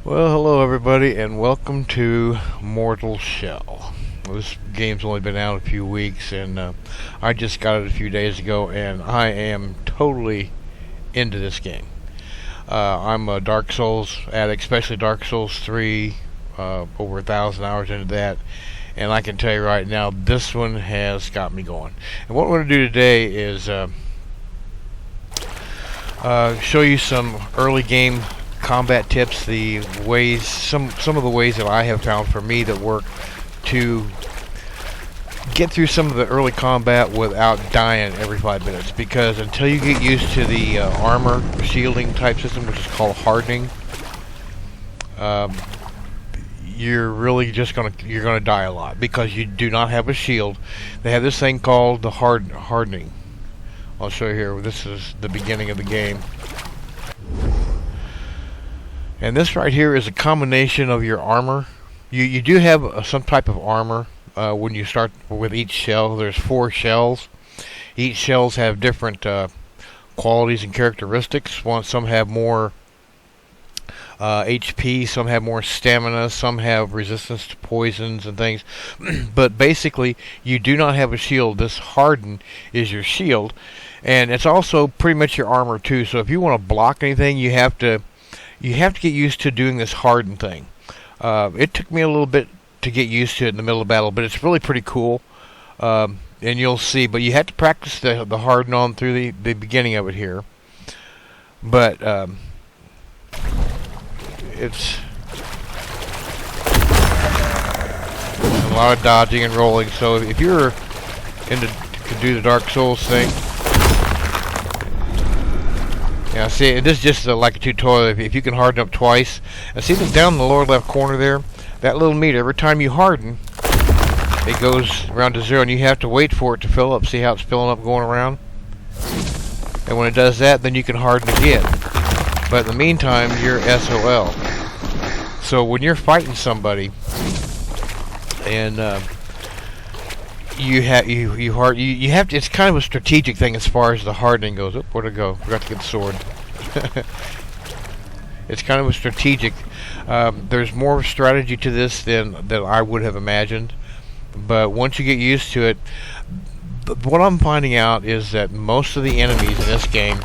Well, hello everybody, and welcome to Mortal Shell. This game's only been out a few weeks, and I just got it a few days ago, and I am totally into this game. I'm a Dark Souls addict, especially Dark Souls 3, over 1,000 hours into that, and I can tell you right now, this one has got me going. And what we're going to do today is show you some early game combat tips, the ways, some of the ways that I have found for me that work to get through some of the early combat without dying every 5 minutes. Because until you get used to the armor shielding type system, which is called hardening, you're really just you're gonna die a lot because you do not have a shield. They have this thing called the hardening. I'll show you here. This is the beginning of the game. And this right here is a combination of your armor. You do have some type of armor when you start with each shell. There's 4 shells. Each shells have different qualities and characteristics. Some have more HP, some have more stamina, some have resistance to poisons and things. But basically, you do not have a shield. This harden is your shield. And it's also pretty much your armor too. So if you want to block anything, you have to get used to doing this harden thing. It took me a little bit to get used to it in the middle of battle, but it's really pretty cool. And you'll see, but you have to practice the harden on through the beginning of it here. But it's a lot of dodging and rolling. So if you're to do the Dark Souls thing, yeah, see, this is just like a tutorial. If you can harden up twice, and see down in the lower left corner there, that little meter, every time you harden, it goes around to 0, and you have to wait for it to fill up. See how it's filling up going around? And when it does that, then you can harden again. But in the meantime, you're SOL. So when you're fighting somebody, and you have to. It's kind of a strategic thing as far as the hardening goes. Oh, where'd it go? Forgot to get the sword. It's kind of a strategic. There's more strategy to this than I would have imagined. But once you get used to it, what I'm finding out is that most of the enemies in this game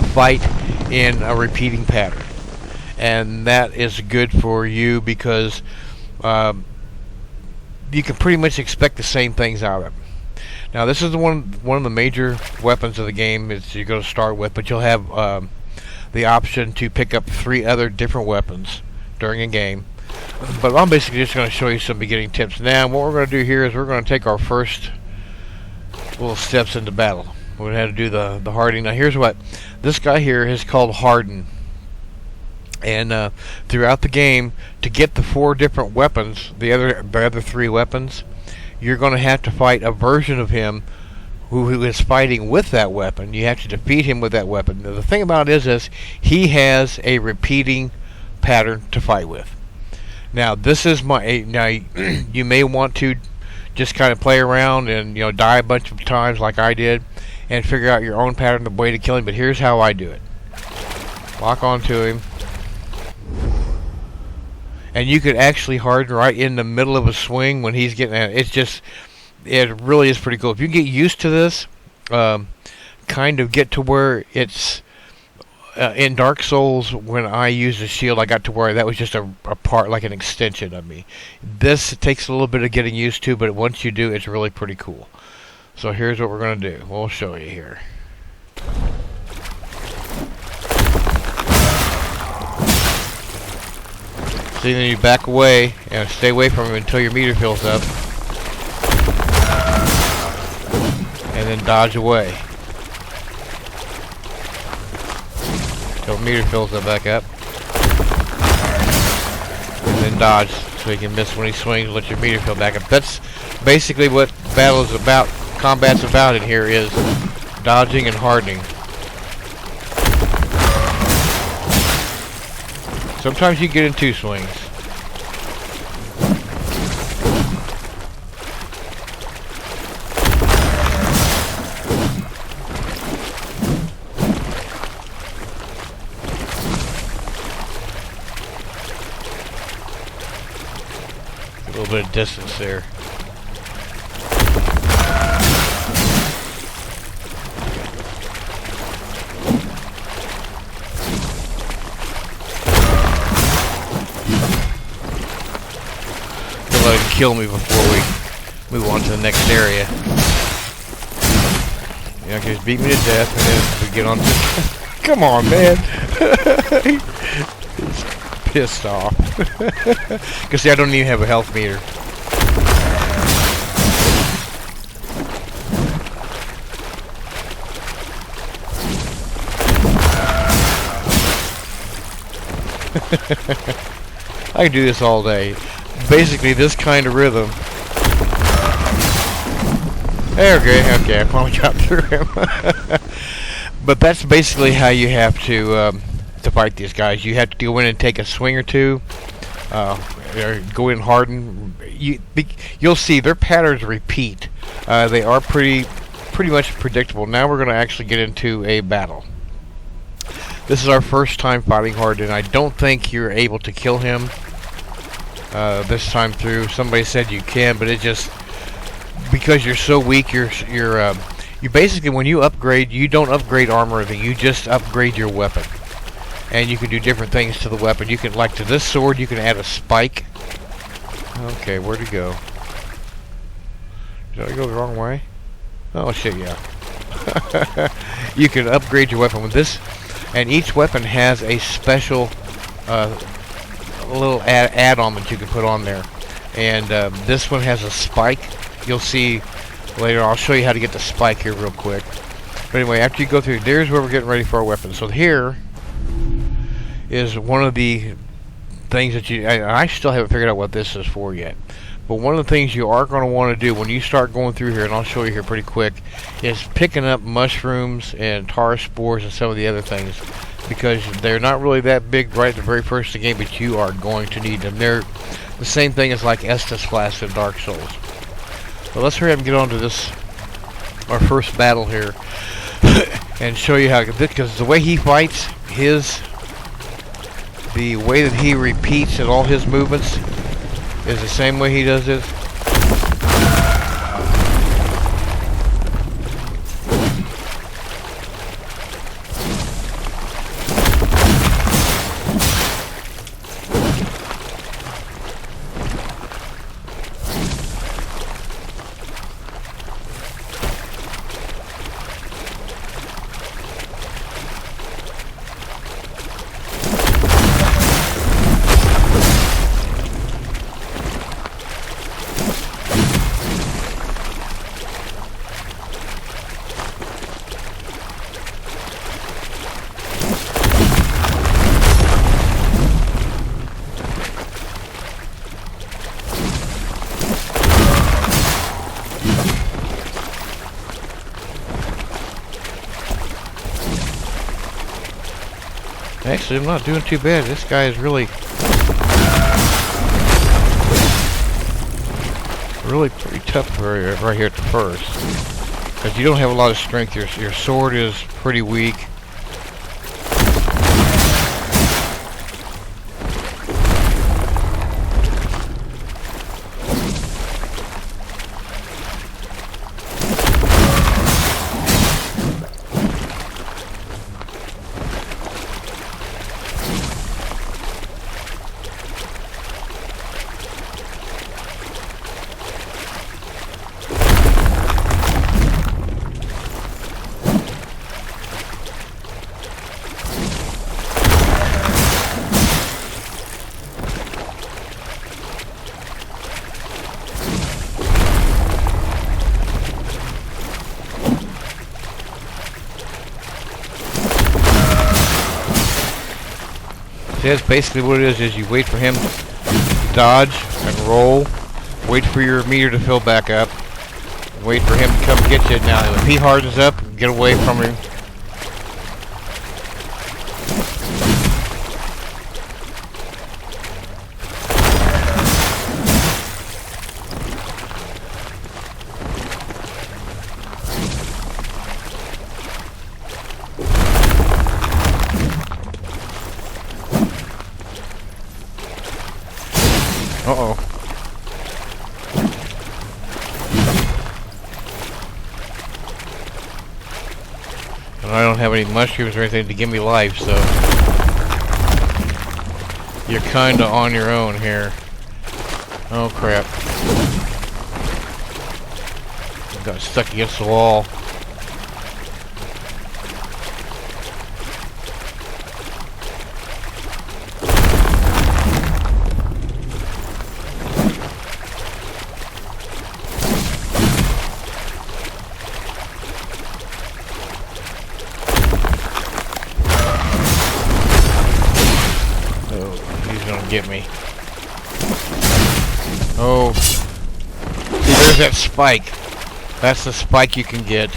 fight in a repeating pattern, and that is good for you because you can pretty much expect the same things out of it. Now, this is one of the major weapons of the game is you're going to start with, but you'll have the option to pick up 3 other different weapons during a game. But I'm basically just going to show you some beginning tips. Now, what we're going to do here is we're going to take our first little steps into battle. We're going to have to do the hardening. Now, here's what this guy here is called Harden. And throughout the game, to get the 4 different weapons, the other 3 weapons, you're going to have to fight a version of him who is fighting with that weapon. You have to defeat him with that weapon. Now, the thing about it is he has a repeating pattern to fight with. Now, this is now you may want to just kind of play around and die a bunch of times like I did, and figure out your own pattern, the way to kill him. But here's how I do it: lock onto him. And you could actually harden right in the middle of a swing when he's getting at it. It really is pretty cool. If you get used to this, kind of get to where it's in Dark Souls, when I used the shield, I got to where that was just a part, like an extension of me. This takes a little bit of getting used to, but once you do, it's really pretty cool. So here's what we're going to do. We'll show you here. So then you back away and stay away from him until your meter fills up, and then dodge away until meter fills up back up, and then dodge so you can miss when he swings and let your meter fill back up. That's basically what battle is about. Combat's about in here is dodging and hardening. Sometimes you get in 2 swings. little bit of distance there. Don't let him kill me before we move on to the next area. You know, just beat me to death and then we get on to... Come on, man! He's pissed off. Because see, I don't even have a health meter. I can do this all day. Basically, this kind of rhythm. Okay, I finally got through him. But that's basically how you have to fight these guys. You have to go in and take a swing or two, or go in hard, and you'll see their patterns repeat. They are pretty much predictable. Now we're going to actually get into a battle. This is our first time fighting hard, and I don't think you're able to kill him this time through. Somebody said you can, but it just, because you're so weak, you basically, when you upgrade, you don't upgrade armor or anything, you just upgrade your weapon. And you can do different things to the weapon. You can, like to this sword, you can add a spike. Okay, where'd it go? Did I go the wrong way? Oh shit, yeah. You can upgrade your weapon with this. And each weapon has a special little add-on that you can put on there. And this one has a spike. You'll see later. I'll show you how to get the spike here real quick. But anyway, after you go through, there's where we're getting ready for our weapons. So here is one of the things that I still haven't figured out what this is for yet. But one of the things you are going to want to do when you start going through here, and I'll show you here pretty quick, is picking up mushrooms and tar spores and some of the other things, because they're not really that big right at the very first of the game, but you are going to need them. They're the same thing as like Estus Flask in Dark Souls. But let's hurry up and get on to this, our first battle here, and show you how, because the way he fights, the way that he repeats and all his movements is the same way he does this. Actually, I'm not doing too bad. This guy is really pretty tough right here at the first. Because you don't have a lot of strength. Your sword is pretty weak. See, that's basically what it is you wait for him to dodge and roll, wait for your meter to fill back up, wait for him to come get you. Now, if he hardens up, get away from him. Uh-oh. have any mushrooms or anything to give me life, so you're kinda on your own here. Oh crap. Got stuck against the wall. Get me. Oh, there's that spike. That's the spike you can get.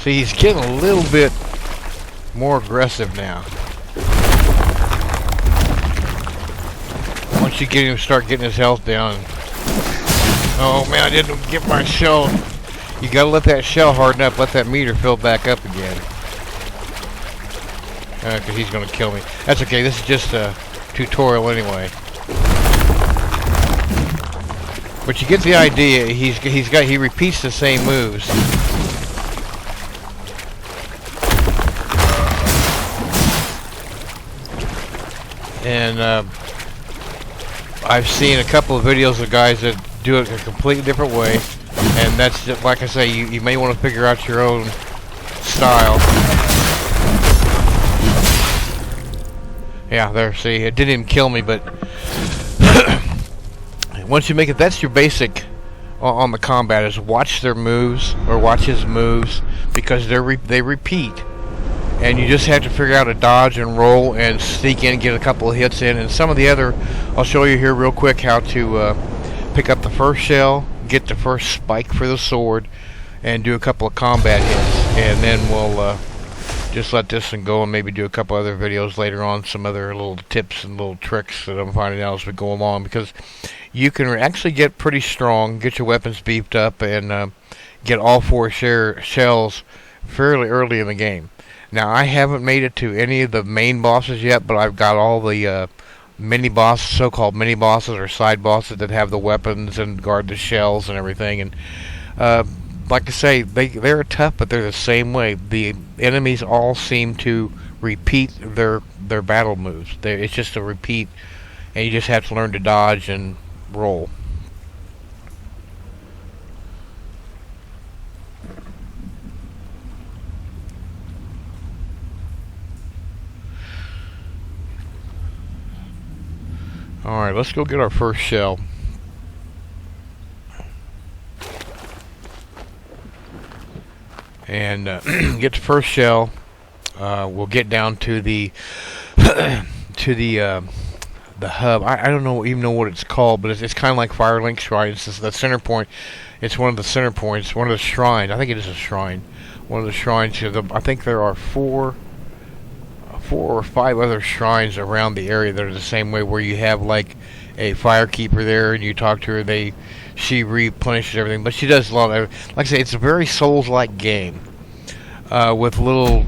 See, he's getting a little bit more aggressive now. Once you get him, start getting his health down. Oh man, I didn't get my shell. You gotta let that shell harden up, let that meter fill back up again. Cause he's gonna kill me. That's okay, this is just a tutorial anyway. But you get the idea, he repeats the same moves. And I've seen a couple of videos of guys that do it a completely different way, and that's just, like I say, you may want to figure out your own style. Yeah, there, see, it didn't even kill me, but once you make it, that's your basic on the combat, is watch their moves, or watch his moves, because they repeat. And you just have to figure out a dodge and roll and sneak in, get a couple of hits in. And some of the other, I'll show you here real quick how to pick up the first shell, get the first spike for the sword, and do a couple of combat hits. And then we'll just let this one go and maybe do a couple other videos later on, some other little tips and little tricks that I'm finding out as we go along. Because you can actually get pretty strong, get your weapons beefed up, and get all four shells fairly early in the game. Now, I haven't made it to any of the main bosses yet, but I've got all the mini-bosses, so-called mini-bosses or side bosses that have the weapons and guard the shells and everything. And like I say, they're tough, but they're the same way. The enemies all seem to repeat their battle moves. It's just a repeat, and you just have to learn to dodge and roll. Alright, let's go get our first shell. And get the first shell. We'll get down to the the hub. I don't even know what it's called, but it's kind of like Firelink Shrine. It's the center point. It's one of the center points, one of the shrines. I think it is a shrine. One of the shrines here. I think there are four or five other shrines around the area that are the same way, where you have like a firekeeper there and you talk to her, she replenishes everything, but she does a lot of, like I say, it's a very Souls-like game with little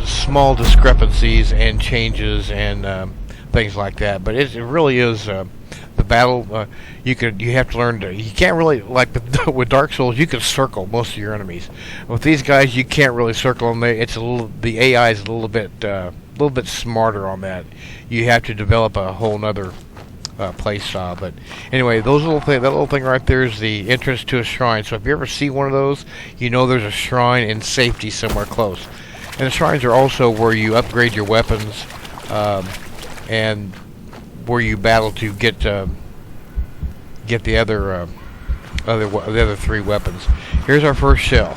small discrepancies and changes and things like that. But it really is the battle. You have to learn to. You can't really, like with Dark Souls, you can circle most of your enemies. With these guys, you can't really circle them. The AI is a little bit smarter on that. You have to develop a whole nother play style. But anyway, that little thing right there is the entrance to a shrine. So if you ever see one of those, you know there's a shrine in safety somewhere close. And the shrines are also where you upgrade your weapons, and where you battle to get the other three weapons. Here's our first shell.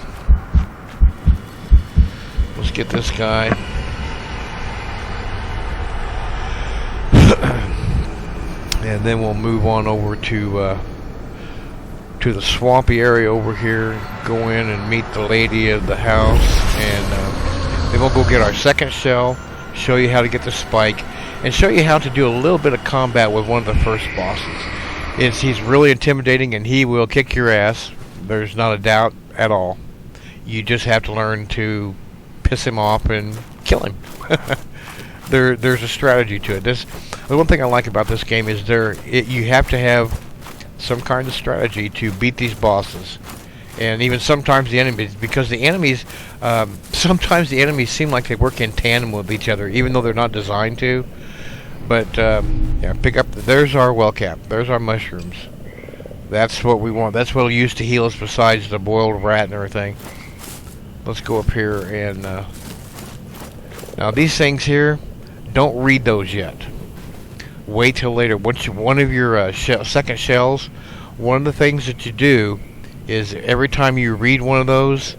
Let's get this guy. And then we'll move on over to the swampy area over here. Go in and meet the lady of the house, and then we'll go get our second shell. Show you how to get the spike, and show you how to do a little bit of combat with one of the first bosses. He's really intimidating, and he will kick your ass. There's not a doubt at all. You just have to learn to piss him off and kill him. There's a strategy to it. The one thing I like about this game is you have to have some kind of strategy to beat these bosses, and even sometimes the enemies, because the enemies, sometimes the enemies seem like they work in tandem with each other, even though they're not designed to. But yeah, pick up. There's our well cap. There's our mushrooms. That's what we want. That's what we'll use to heal us, besides the boiled rat and everything. Let's go up here and now these things here, don't read those yet. Wait till later. Once one of your second shells, one of the things that you do is every time you read one of those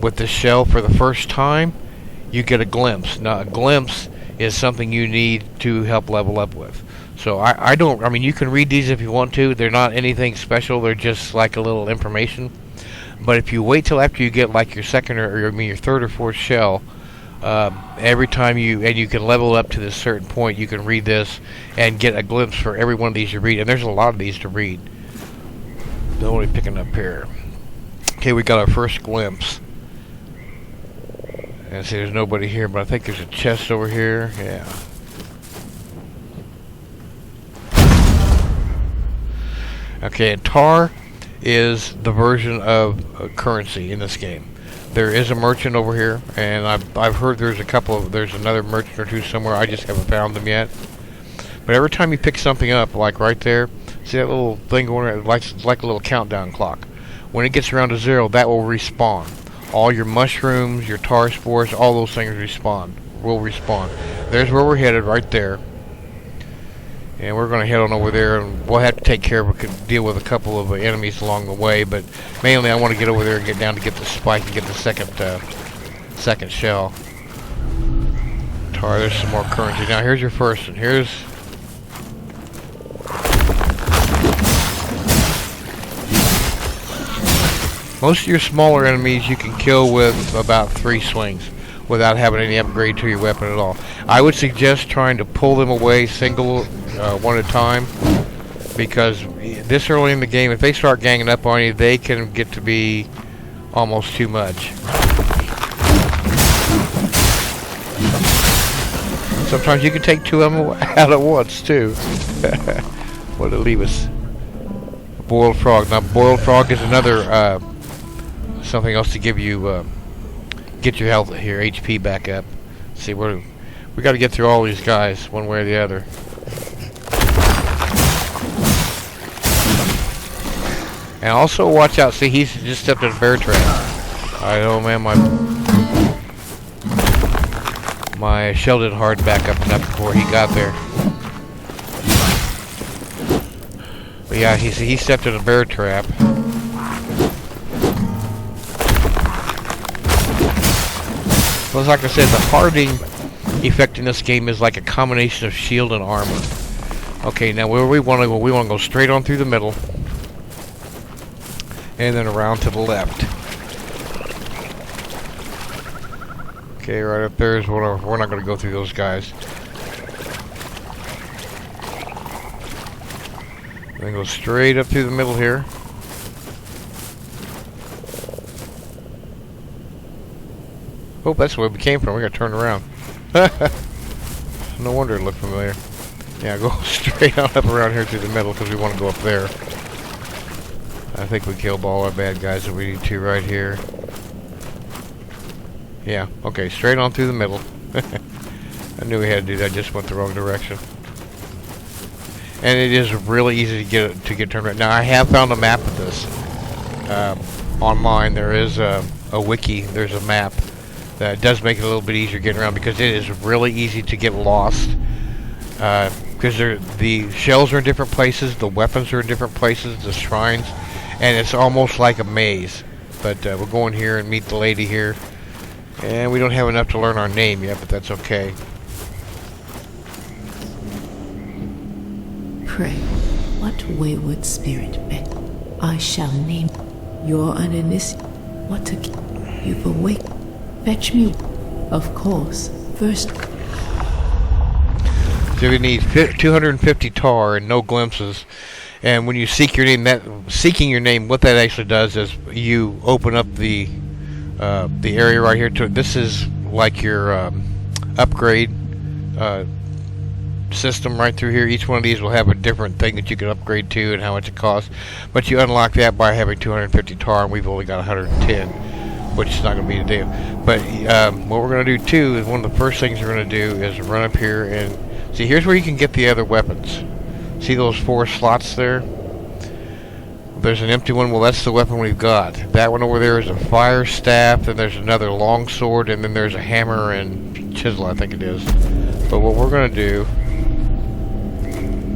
with the shell for the first time, you get a glimpse. Now, a glimpse is something you need to help level up with. So I mean, you can read these if you want to. They're not anything special. They're just like a little information. But if you wait till after you get like your second or your third or fourth shell, every time you can level up to this certain point, you can read this and get a glimpse for every one of these you read. And there's a lot of these to read. So what are we picking up here? Okay, we got our first glimpse. And see, there's nobody here, but I think there's a chest over here. Yeah. Okay, and tar is the version of currency in this game. There is a merchant over here, and I've heard there's another merchant or two somewhere. I just haven't found them yet. But every time you pick something up, like right there, see that little thing going around? It's like a little countdown clock. When it gets around to 0, that will respawn. All your mushrooms, your tar spores, all those things will respawn. There's where we're headed, right there. And we're going to head on over there, and we'll have to take care of deal with a couple of enemies along the way. But mainly, I want to get over there and get down to get the spike and get the second shell. Tar, there's some more currency. Now here's your first one. Here's most of your smaller enemies you can kill with about 3 swings without having any upgrade to your weapon at all. I would suggest trying to pull them away one at a time, because this early in the game, if they start ganging up on you, they can get to be almost too much. Sometimes you can take 2 of them out at once too. What did it leave us? Boiled frog. Now boiled frog is another something else to give you get your health here, HP back up. See, we got to get through all these guys one way or the other. And also watch out. See, he's just stepped in a bear trap. I know, man. My shell did hard back up enough before he got there. But yeah, he stepped in a bear trap. Well, like I said, the hardening effect in this game is like a combination of shield and armor. Okay, now where we want to go? We want to go straight on through the middle, and then around to the left. Okay, right up there is one. We're not going to go through those guys. Then go straight up through the middle here. Oh, that's where we came from. We got turned around. No wonder it looked familiar. Yeah, go straight on up around here through the middle, because we want to go up there. I think we killed all our bad guys that we need to right here. Yeah, okay, straight on through the middle. I knew we had to do that, just went the wrong direction. And it is really easy to get turned around. Now, I have found a map of this online. There is a wiki. There's a map that does make it a little bit easier getting around, because it is really easy to get lost. Because the shells are in different places, the weapons are in different places, the shrines, and it's almost like a maze. But we're going here and meet the lady here, and we don't have enough to learn our name yet, but that's okay. Pray, what wayward spirit bet? I shall name your uninitiate. What a you've awaked. Fetch me, of course. First. So we need 250 tar and no glimpses. And when you seek your name, seeking your name, what that actually does is you open up the the area right here. This is like your upgrade system right through here. Each one of these will have a different thing that you can upgrade to and how much it costs. But you unlock that by having 250 tar, and we've only got 110, which is not going to be a deal. But what we're going to do too is one of the first things we're going to do is run up here and see. Here's where you can get the other weapons. See those 4 slots there? There's an empty one. Well, that's the weapon we've got. That one over there is a fire staff. Then there's another long sword, and then there's a hammer and chisel, I think it is. But what we're going to do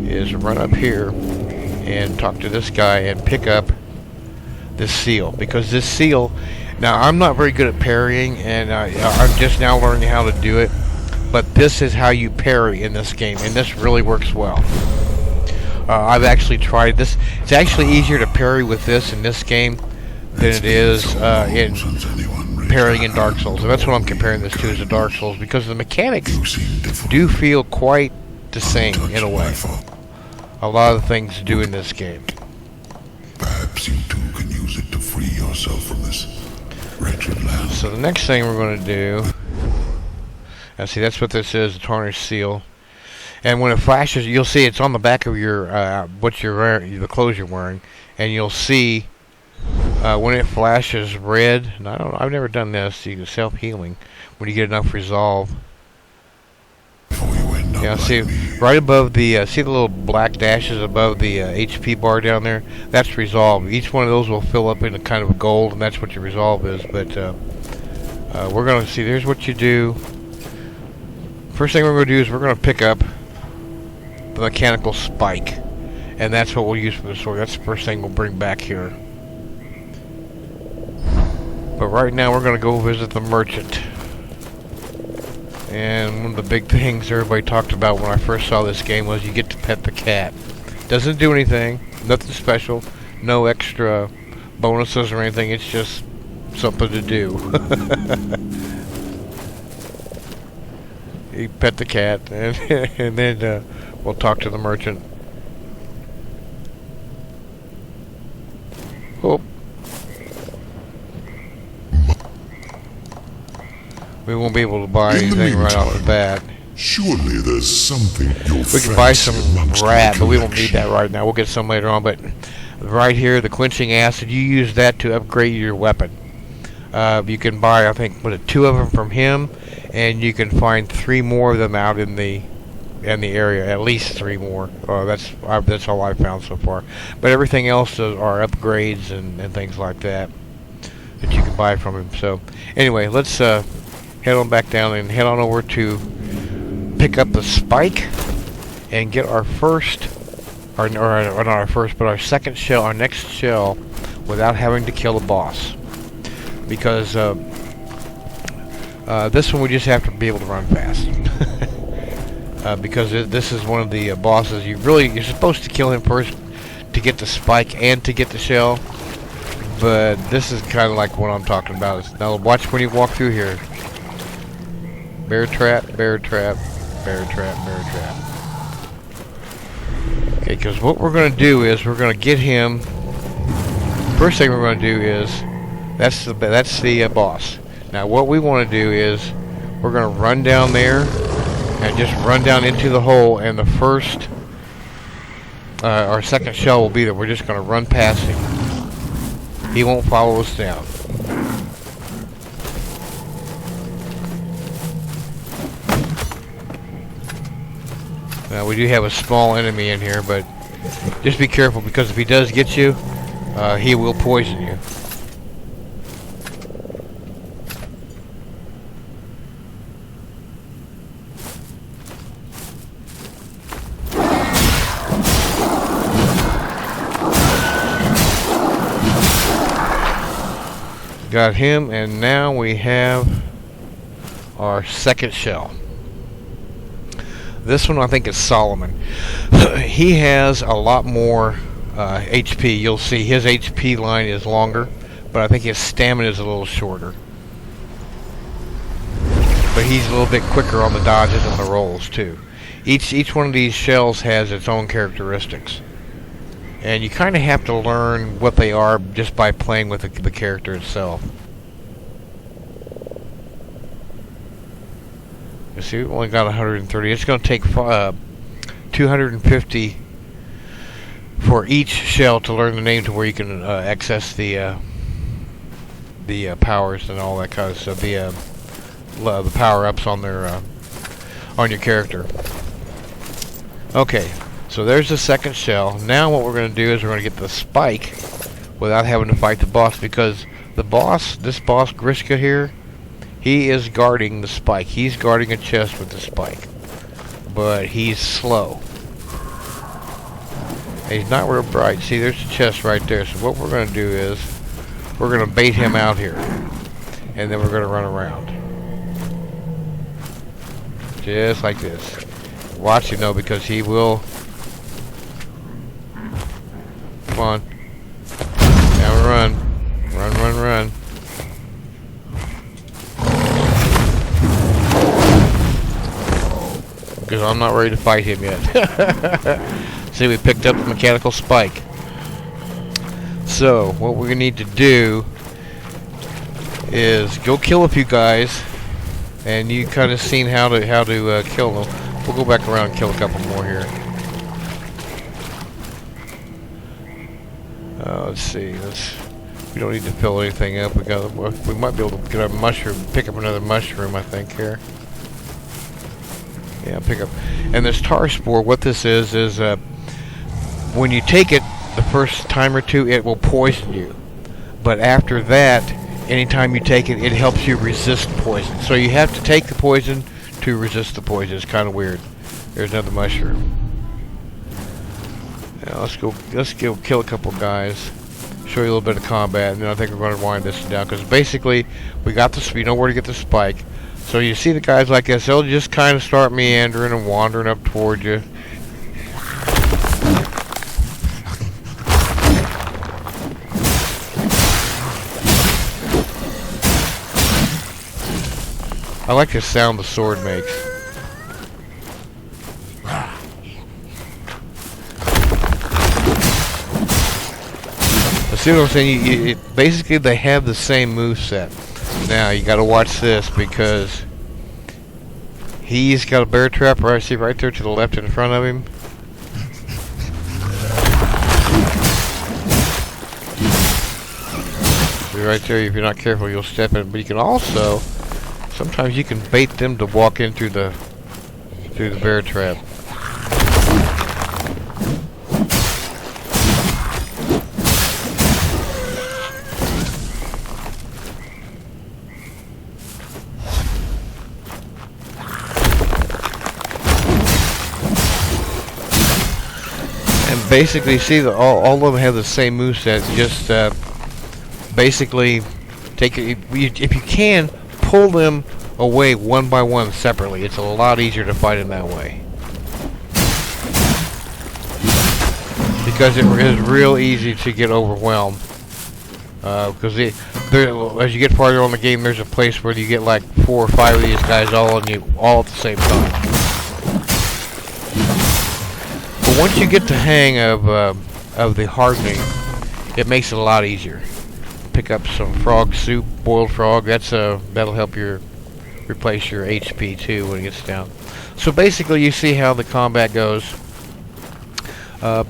is run up here and talk to this guy and pick up this seal, because this seal, now I'm not very good at parrying, and I'm just now learning how to do it, but this is how you parry in this game, and this really works well. I've actually tried this. It's actually easier to parry with this in this game than it is in parrying in Dark Souls, and that's what I'm comparing this to, is the Dark Souls, because the mechanics do feel quite the same in a way. A lot of things do in this game. Perhaps you too can use it to free yourself from this wretched land. So the next thing we're going to do, now see, that's what this is, the tarnished seal. And when it flashes, you'll see it's on the back of your what you're wearing, the clothes you're wearing, and you'll see when it flashes red. And I've never done this. You can self-healing when you get enough resolve. Yeah, see right above the see the little black dashes above the HP bar down there. That's resolve. Each one of those will fill up in a kind of a gold, and that's what your resolve is. But we're going to see. Here's what you do. First thing we're going to do is we're going to pick up the mechanical spike, and that's what we'll use for the sword. That's the first thing we'll bring back here. But right now we're going to go visit the merchant. And one of the big things everybody talked about when I first saw this game was you get to pet the cat. Doesn't do anything, nothing special, no extra bonuses or anything, it's just something to do. You pet the cat, and then we'll talk to the merchant. Oh. We won't be able to buy anything right off the bat. Surely there's something you'll We can buy some rat, but we won't need that right now. We'll get some later on. But right here, the quenching acid, you use that to upgrade your weapon. You can buy, I think, 2 of them from him, and you can find 3 more of them out in the area. At least 3 more. That's all I've found so far. But everything else are upgrades and things like that you can buy from him. So anyway, let's head on back down and head on over to pick up the spike and get our first, or not our first, but our second shell, our next shell, without having to kill the boss. Because this one we just have to be able to run fast. Because this is one of the bosses you're supposed to kill him first to get the spike and to get the shell. But this is kind of like what I'm talking about. Now watch when you walk through here. Bear trap, bear trap, bear trap, bear trap. Okay, because what we're going to do is we're going to get him. First thing we're going to do is that's the boss. Now what we want to do is we're going to run down there and just run down into the hole, and the first our second shell will be there. We're just going to run past him. He won't follow us down. Now we do have a small enemy in here, but just be careful, because if he does get you, he will poison you. Got him, and now we have our second shell. This one I think is Solomon. He has a lot more HP. You'll see his HP line is longer, but I think his stamina is a little shorter. But he's a little bit quicker on the dodges and the rolls too. Each one of these shells has its own characteristics, and you kind of have to learn what they are just by playing with the character itself. You see, we only got 130. It's going to take 250 for each shell to learn the name to where you can access the powers and all that kind of stuff. The power-ups on their on your character. Okay, so there's the second shell. Now what we're going to do is we're going to get the spike without having to fight the boss, because the boss, this boss Grishka here, he is guarding the spike. He's guarding a chest with the spike, but he's slow. He's not real bright. See, there's the chest right there. So what we're going to do is we're going to bait him out here, and then we're going to run around. Just like this. Watch him though, because he will... Come on. Now we run. Run, run, run. Because I'm not ready to fight him yet. See, we picked up the mechanical spike. So, what we need to do is go kill a few guys, and you kind of seen how to kill them. We'll go back around and kill a couple more here. Let's see. We don't need to fill anything up. We might be able to get a mushroom, pick up another mushroom, I think here. Yeah, pick up. And this tar spore, what this is when you take it the first time or two, it will poison you. But after that, anytime you take it, it helps you resist poison. So you have to take the poison to resist the poison. It's kind of weird. There's another mushroom. Now let's go kill a couple guys. Show you a little bit of combat, and then I think we're going to wind this down, because basically we got this. We know where to get the spike. So you see the guys like this, they'll just kind of start meandering and wandering up toward you. I like the sound the sword makes. See what I'm saying? Basically, they have the same moveset. Now, you gotta watch this, because he's got a bear trap right there to the left in front of him. See right there, if you're not careful, you'll step in. But you can also, sometimes you can bait them to walk in through the bear trap. Basically, see, all of them have the same moveset. Just basically take it. If you can, pull them away one by one separately. It's a lot easier to fight them that way, because it is real easy to get overwhelmed. Because as you get farther on the game, there's a place where you get like 4 or 5 of these guys all at the same time. Once you get the hang of the hardening, it makes it a lot easier. Pick up some frog soup, boiled frog. That'll help replace your HP too when it gets down. So basically, you see how the combat goes.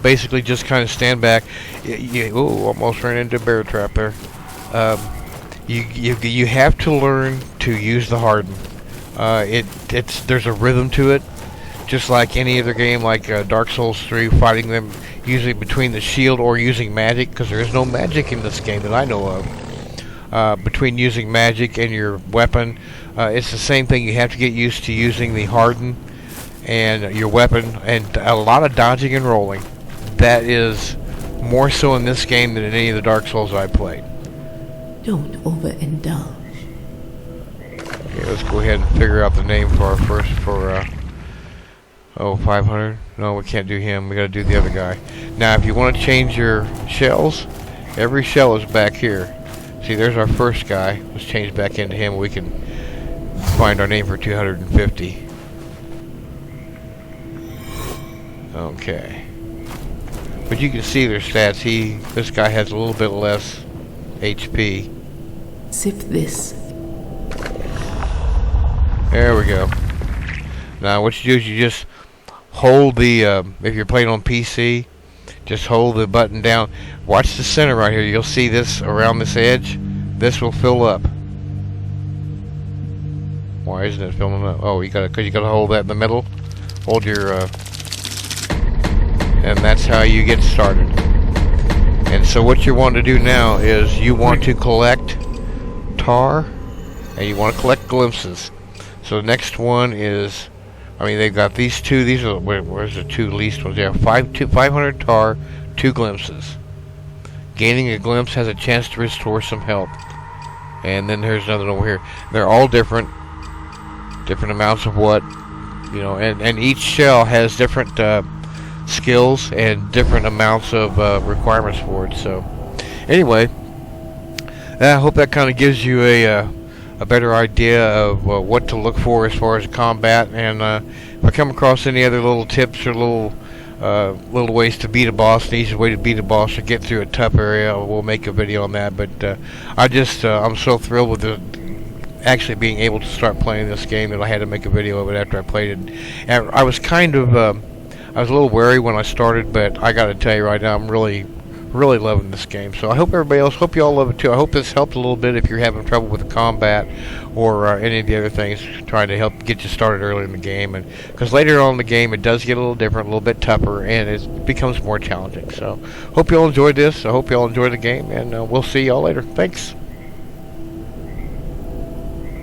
Basically, just kind of stand back. Almost ran into a bear trap there. You have to learn to use the harden. There's a rhythm to it. Just like any other game, like Dark Souls 3, fighting them usually between the shield or using magic, because there is no magic in this game that I know of. Between using magic and your weapon, it's the same thing. You have to get used to using the harden and your weapon, and a lot of dodging and rolling. That is more so in this game than in any of the Dark Souls I played. Don't overindulge. Okay, let's go ahead and figure out the name for our first, 500? No, we can't do him. We gotta do the other guy. Now, if you want to change your shells, every shell is back here. See, there's our first guy. Let's change back into him. We can find our name for 250. Okay. But you can see their stats. This guy has a little bit less HP. Sip this. There we go. Now what you do is you just hold the, if you're playing on PC, just hold the button down. Watch the center right here. You'll see this around this edge. This will fill up. Why isn't it filling up? Oh, because you gotta hold that in the middle. Hold your, and that's how you get started. And so what you want to do now is you want to collect tar, and you want to collect glimpses. So the next one is, I mean, they've got these two. These are, where's the two least ones? Yeah, 500 tar, 2 glimpses. Gaining a glimpse has a chance to restore some health. And then there's another one over here. They're all different amounts of what, you know, and each shell has different skills and different amounts of requirements for it. So anyway, I hope that kind of gives you a better idea of what to look for as far as combat. And if I come across any other little tips or little ways to beat a boss, the easiest way to beat a boss or get through a tough area, we'll make a video on that. But I'm so thrilled with actually being able to start playing this game that I had to make a video of it after I played it. And I was kind of I was a little wary when I started, but I got to tell you right now, I'm really loving this game. So I hope everybody else, hope you all love it too. I hope this helped a little bit if you're having trouble with the combat or any of the other things, trying to help get you started early in the game. And because later on in the game, it does get a little different, a little bit tougher, and it becomes more challenging. So hope you all enjoyed this. I hope you all enjoyed the game, and we'll see y'all later. Thanks.